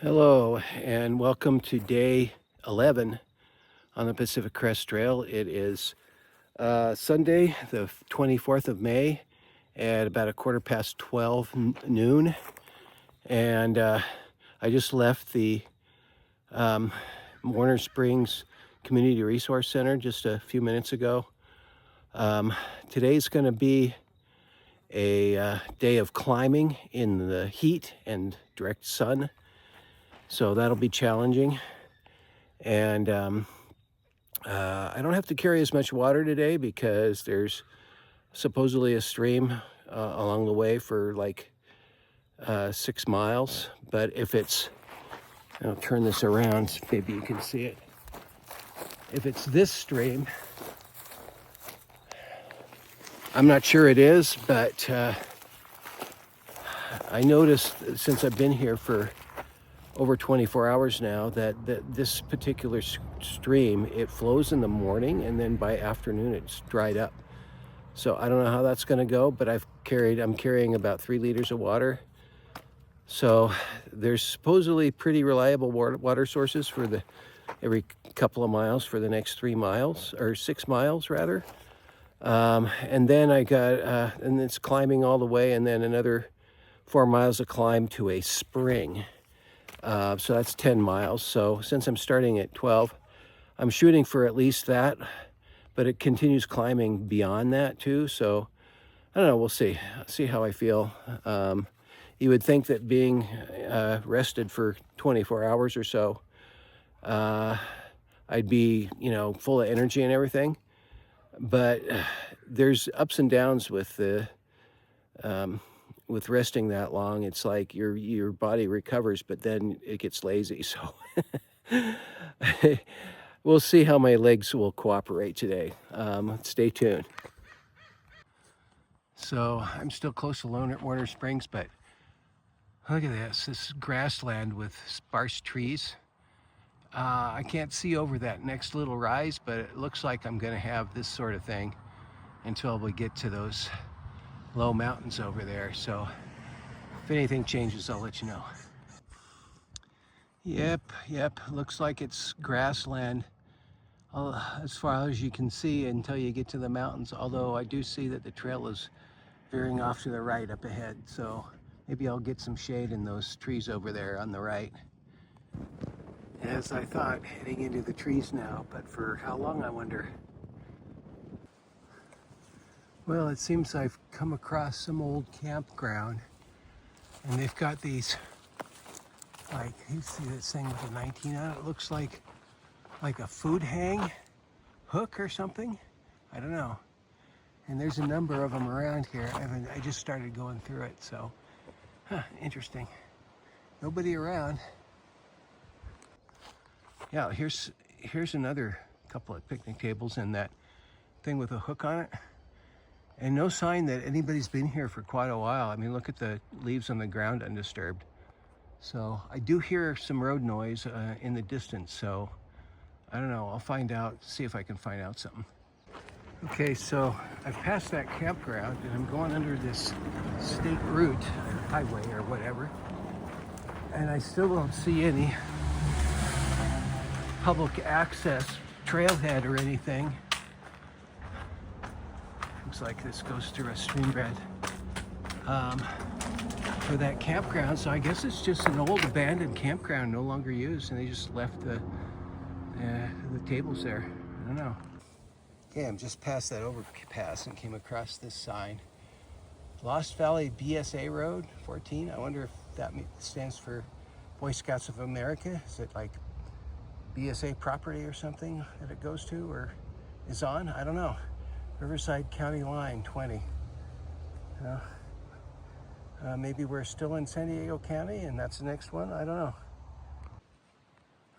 Hello, and welcome to day 11 on the Pacific Crest Trail. It is Sunday, the 24th of May, at about 12:15 noon. And I just left the Warner Springs Community Resource Center just a few minutes ago. Today's going to be a day of climbing in the heat and direct sun. So that'll be challenging. And I don't have to carry as much water today because there's supposedly a stream along the way for like 6 miles. But if it's, I'll turn this around so maybe you can see it. If it's this stream, I'm not sure it is, but I noticed since I've been here for over 24 hours now that this particular stream, it flows in the morning and then by afternoon it's dried up. So I don't know how that's going to go, but I'm carrying about 3 liters of water. So there's supposedly pretty reliable water sources for every couple of miles for the next 3 miles, or 6 miles rather. And then I got, and it's climbing all the way, and then another 4 miles of climb to a spring. So that's 10 miles. So since I'm starting at 12, I'm shooting for at least that, but it continues climbing beyond that too. So I don't know, we'll see how I feel. You would think that being rested for 24 hours or so, I'd be, full of energy and everything. But there's ups and downs with with resting that long. It's like your body recovers, but then it gets lazy. So we'll see how my legs will cooperate today. Stay tuned. So I'm still close to Warner Springs, but look at this. This is grassland with sparse trees. I can't see over that next little rise, but it looks like I'm going to have this sort of thing until we get to those low mountains over there. So if anything changes, I'll let you know. Yep, looks like it's grassland as far as you can see until you get to the mountains, although I do see that the trail is veering off to the right up ahead, so maybe I'll get some shade in those trees over there on the right. As I thought, heading into the trees now, but for how long, I wonder. Well, it seems I've come across some old campground, and they've got these, like, you see this thing with a 19 on it? It looks like a food hang hook or something. I don't know. And there's a number of them around here. I just started going through it, so interesting. Nobody around. Yeah, here's another couple of picnic tables and that thing with a hook on it. And no sign that anybody's been here for quite a while. I mean, look at the leaves on the ground undisturbed. So I do hear some road noise in the distance, so I don't know. I'll find out, see if I can find out something. Okay, so I've passed that campground and I'm going under this state route, or highway or whatever, and I still don't see any public access trailhead or anything. Looks like this goes through a stream bed for that campground, so I guess it's just an old abandoned campground, no longer used, and they just left the tables there. I don't know. Okay, I'm just past that overpass and came across this sign. Lost Valley BSA Road 14. I wonder if that stands for Boy Scouts of America. Is it like BSA property or something that it goes to or is on? I don't know. Riverside County Line 20. Maybe we're still in San Diego County and that's the next one. I don't know.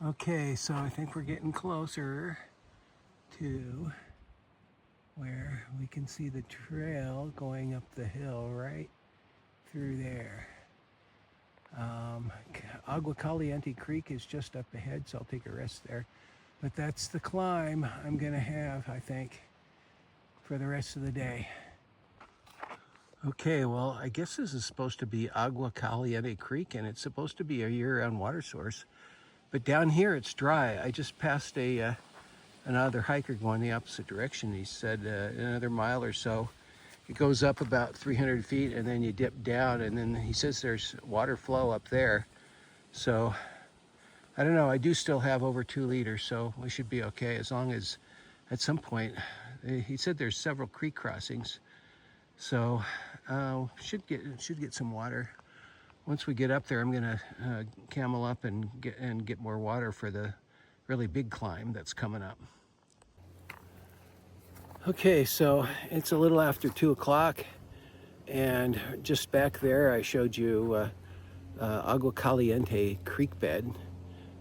Okay, so I think we're getting closer to where we can see the trail going up the hill right through there. Agua Caliente Creek is just up ahead, so I'll take a rest there. But that's the climb I'm gonna have, I think, for the rest of the day. Okay, well, I guess this is supposed to be Agua Caliente Creek, and it's supposed to be a year-round water source. But down here, it's dry. I just passed another hiker going the opposite direction. He said another mile or so. It goes up about 300 feet, and then you dip down, and then he says there's water flow up there. So, I don't know. I do still have over 2 liters, so we should be okay as long as at some point, he said there's several creek crossings. So should get some water. Once we get up there, I'm gonna camel up and get more water for the really big climb that's coming up. Okay, so it's a little after 2 o'clock, and just back there I showed you Agua Caliente Creek bed,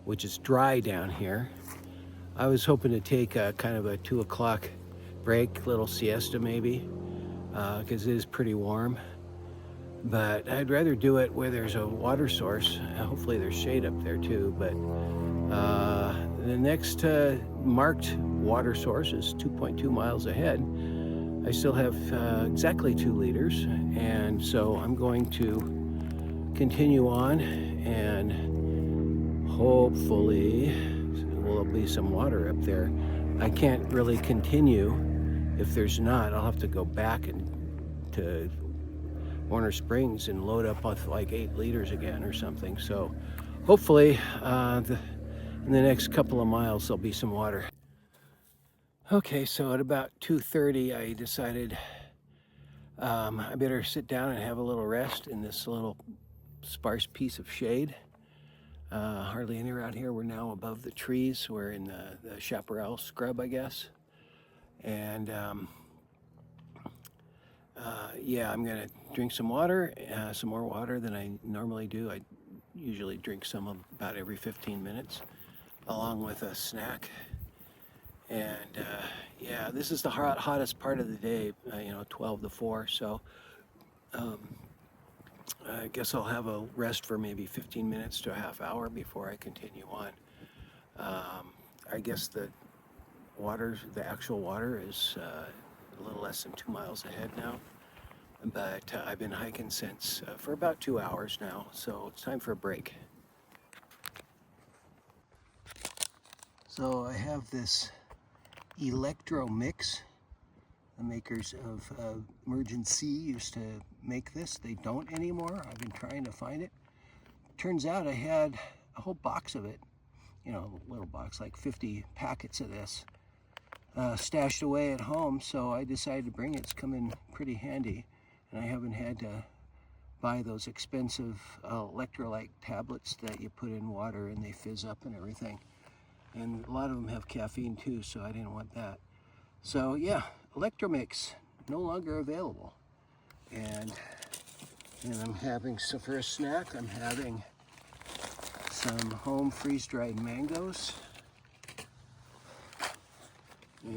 which is dry down here. I was hoping to take a kind of a 2 o'clock break, little siesta maybe, because it is pretty warm. But I'd rather do it where there's a water source. Hopefully there's shade up there too. But the next marked water source is 2.2 miles ahead. I still have exactly 2 liters, and so I'm going to continue on, and hopefully will be some water up there. I can't really continue if there's not. I'll have to go back and to Warner Springs and load up with like 8 liters again or something. So hopefully in the next couple of miles there'll be some water. Okay, so at about 2:30 I decided I better sit down and have a little rest in this little sparse piece of shade. Hardly any around here. We're now above the trees. We're in the chaparral scrub, I guess. And yeah, I'm gonna drink some water, some more water than I normally do. I usually drink some about every 15 minutes, along with a snack. And yeah, this is the hottest part of the day, 12 to 4. So I guess I'll have a rest for maybe 15 minutes to a half hour before I continue on. I guess the actual water is a little less than 2 miles ahead now. But I've been hiking since for about 2 hours now, so it's time for a break. So I have this Electro Mix. The makers of Emergency used to make this. They don't anymore. I've been trying to find it. Turns out I had a whole box of it, a little box, like 50 packets of this, stashed away at home, so I decided to bring it. It's come in pretty handy, and I haven't had to buy those expensive electrolyte tablets that you put in water and they fizz up and everything. And a lot of them have caffeine too, so I didn't want that. So yeah, Electromix, no longer available. And I'm having, so for a snack, I'm having some home freeze-dried mangoes.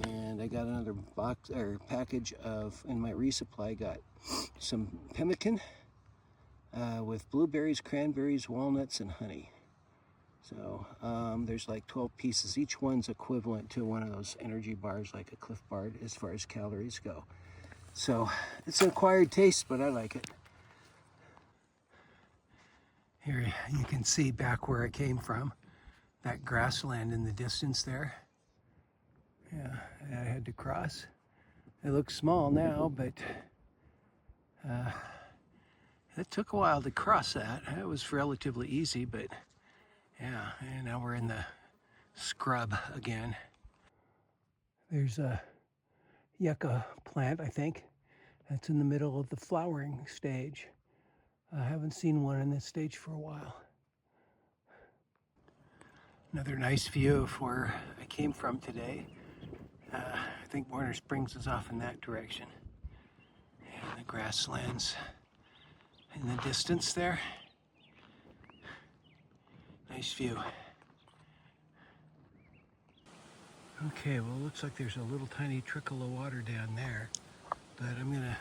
And I got another box or package of, in my resupply, got some pemmican with blueberries, cranberries, walnuts, and honey. So there's like 12 pieces. Each one's equivalent to one of those energy bars, like a Cliff Bar, as far as calories go. So it's an acquired taste, but I like it. Here you can see back where it came from, that grassland in the distance there. Yeah, I had to cross. It looks small now, but it took a while to cross that. It was relatively easy, but yeah, and now we're in the scrub again. There's a yucca plant, I think. That's in the middle of the flowering stage. I haven't seen one in this stage for a while. Another nice view of where I came from today. I think Warner Springs is off in that direction. And the grasslands in the distance there. Nice view. Okay, well, it looks like there's a little tiny trickle of water down there, but I'm gonna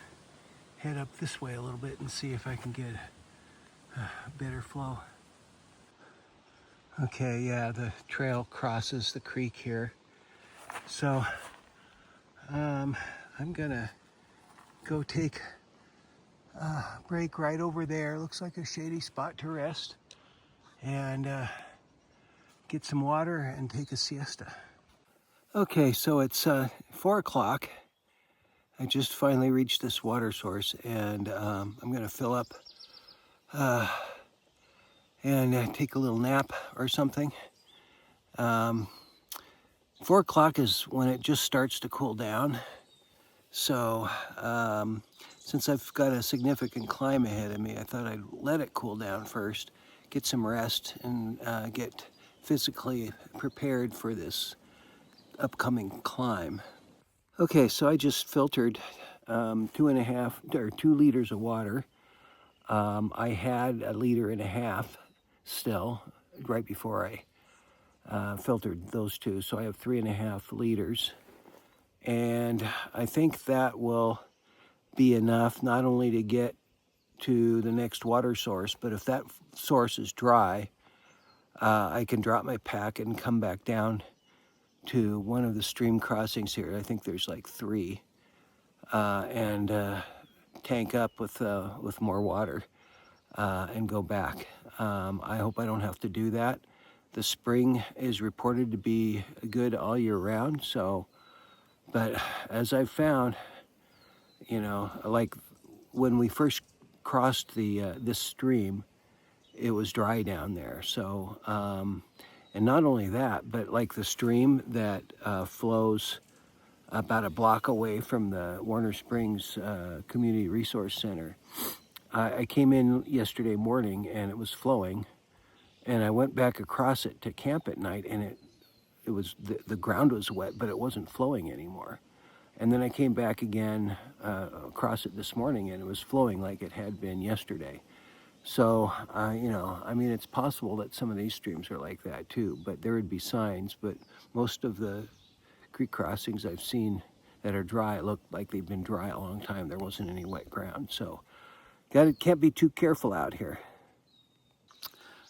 head up this way a little bit and see if I can get a better flow. Okay, yeah, the trail crosses the creek here. So I'm gonna go take break right over there. Looks like a shady spot to rest and get some water and take a siesta. Okay, so it's 4 o'clock. I just finally reached this water source, and I'm going to fill up and take a little nap or something. 4 o'clock is when it just starts to cool down. So since I've got a significant climb ahead of me, I thought I'd let it cool down first, get some rest, and get physically prepared for this upcoming climb. Okay, so I just filtered 2 liters of water. I had 1.5 liters still right before I filtered those two, so I have 3.5 liters. And I think that will be enough not only to get to the next water source, but if that source is dry, I can drop my pack and come back down to one of the stream crossings here. I think there's like 3, and tank up with more water and go back. I hope I don't have to do that. The spring is reported to be good all year round, so, but as I've found, you know, like when we first crossed this stream, it was dry down there. So, and not only that, but like the stream that flows about a block away from the Warner Springs Community Resource Center. I came in yesterday morning and it was flowing, and I went back across it to camp at night, and it was the ground was wet, but it wasn't flowing anymore. And then I came back again across it this morning, and it was flowing like it had been yesterday. So, you know, I mean, it's possible that some of these streams are like that too, but there would be signs. But most of the creek crossings I've seen that are dry look like they've been dry a long time. There wasn't any wet ground, so can't be too careful out here.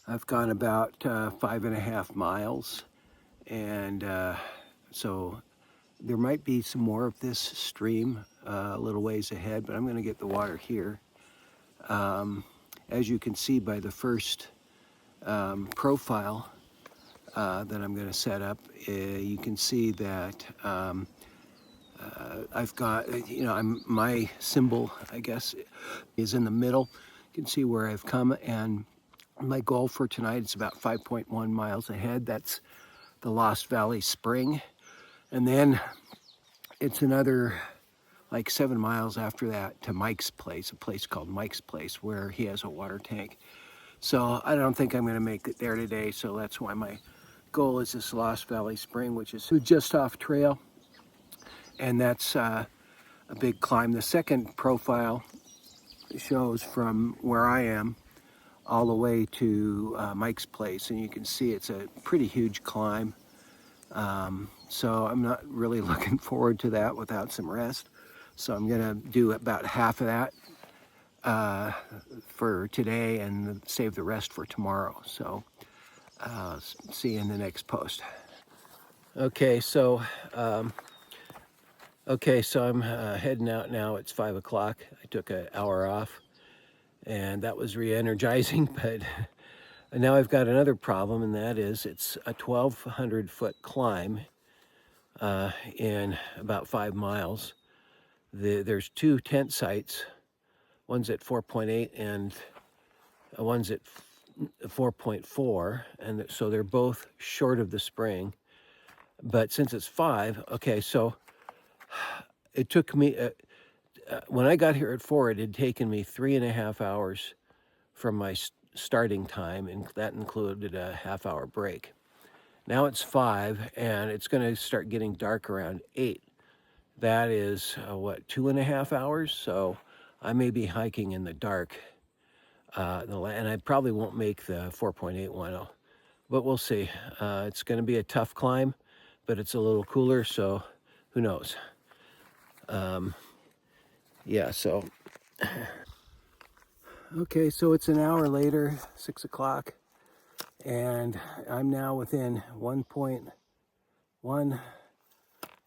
I've gone about 5.5 miles, and so there might be some more of this stream a little ways ahead, but I'm going to get the water here. As you can see by the first profile that I'm going to set up, you can see that I've got, you know, my symbol, I guess, is in the middle. You can see where I've come, and my goal for tonight is about 5.1 miles ahead. That's the Lost Valley Spring. And then it's another like 7 miles after that to Mike's place, a place called Mike's Place, where he has a water tank. So I don't think I'm going to make it there today, so that's why my goal is this Lost Valley Spring, which is just off trail, and that's a big climb. The second profile shows from where I am all the way to Mike's place, and you can see it's a pretty huge climb. So I'm not really looking forward to that without some rest. So I'm gonna do about half of that for today and save the rest for tomorrow. So see you in the next post. Okay, so I'm heading out now. It's 5 o'clock. I took an hour off, and that was re-energizing, but now I've got another problem, and that is it's a 1,200-foot climb in about 5 miles. There's 2 tent sites. One's at 4.8 and one's at 4.4, and so they're both short of the spring. But since it's 5, okay, so it took me, when I got here at 4, it had taken me 3.5 hours from my starting time, and that included a half-hour break. Now it's 5, and it's going to start getting dark around 8. That is, 2.5 hours? So I may be hiking in the dark, and I probably won't make the 4.8 one, but we'll see. It's going to be a tough climb, but it's a little cooler, so who knows? Yeah, so. Okay, so it's an hour later, 6 o'clock, and I'm now within 1.1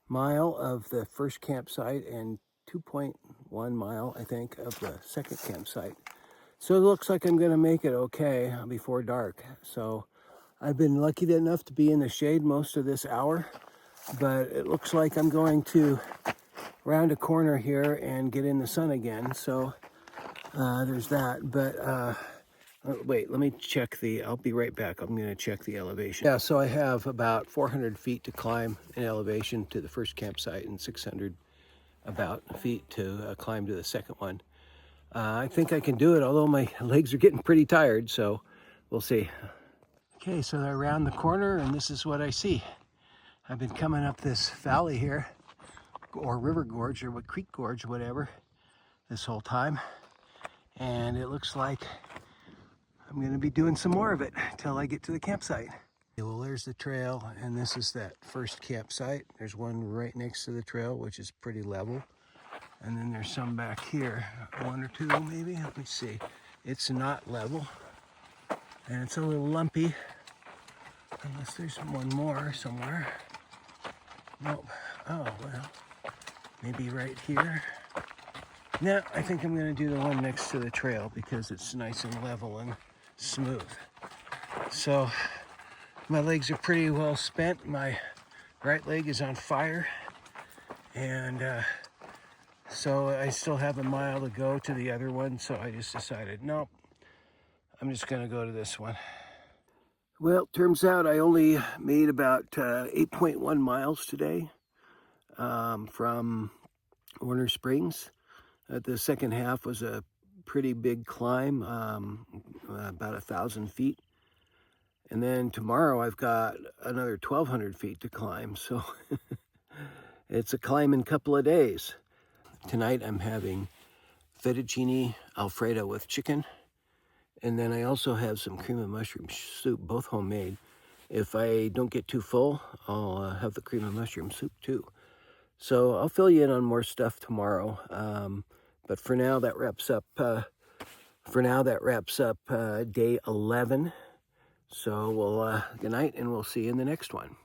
mile of the first campsite and 2.1 mile, I think, of the second campsite. So it looks like I'm gonna make it okay before dark. So I've been lucky enough to be in the shade most of this hour, but it looks like I'm going to round a corner here and get in the sun again. So there's that. But wait, let me check I'll be right back. I'm gonna check the elevation. Yeah, so I have about 400 feet to climb in elevation to the first campsite and 600 about feet to climb to the second one. I think I can do it, although my legs are getting pretty tired, so we'll see. Okay, so I round the corner and this is what I see. I've been coming up this valley here, or river gorge, or what creek gorge, whatever, this whole time. And it looks like I'm gonna be doing some more of it until I get to the campsite. Okay, well, there's the trail, and this is that first campsite. There's one right next to the trail, which is pretty level. And then there's some back here, one or two maybe, let me see. It's not level, and it's a little lumpy, unless there's one more somewhere. Nope, oh well, maybe right here. No, I think I'm gonna do the one next to the trail because it's nice and level and smooth. So, my legs are pretty well spent. My right leg is on fire, and so I still have a mile to go to the other one, so I just decided, nope, I'm just gonna go to this one. Well, turns out I only made about 8.1 miles today from Warner Springs. The second half was a pretty big climb, about 1,000 feet. And then tomorrow I've got another 1,200 feet to climb, so it's a climb in a couple of days. Tonight I'm having fettuccine Alfredo with chicken, and then I also have some cream of mushroom soup, both homemade. If I don't get too full, I'll have the cream of mushroom soup too. So I'll fill you in on more stuff tomorrow, but for now that wraps up. Day 11. So good night, and we'll see you in the next one.